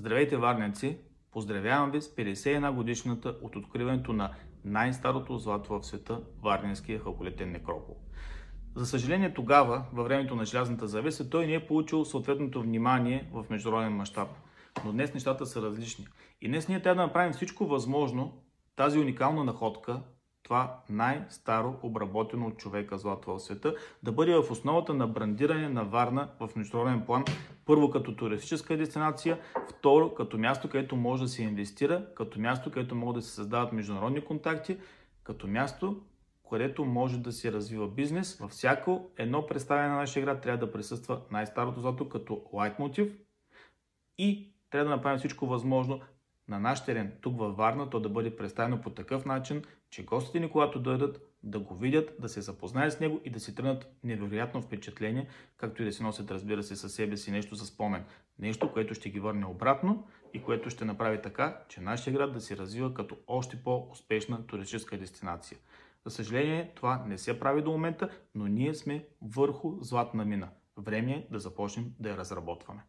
Здравейте, варненци! Поздравявам ви с 51 годишната от откриването на най-старото злато в света – Варненския халколитен некропол. За съжаление тогава, във времето на желязната завеса, той не е получил съответното внимание в международен мащаб. Но днес нещата са различни. И днес ние трябва да направим всичко възможно тази уникална находка, това най-старо обработено от човека злато в света, да бъде в основата на брандиране на Варна в международен план. Първо като туристическа дестинация, второ като място, където може да се инвестира, като място, където могат да се създават международни контакти, като място, където може да се развива бизнес. Във всяко едно представяне на нашия град трябва да присъства най-старото злато като лайтмотив и трябва да направим всичко възможно на наш терен, тук във Варна, то да бъде представено по такъв начин, че гостите ни, когато дойдат, да го видят, да се запознаят с него и да си тръгнат невероятно впечатление, както и да си носят, разбира се, със себе си нещо за спомен. Нещо, което ще ги върне обратно и което ще направи така, че нашия град да се развива като още по-успешна туристическа дестинация. За съжаление, това не се прави до момента, но ние сме върху златна мина. Време е да започнем да я разработваме.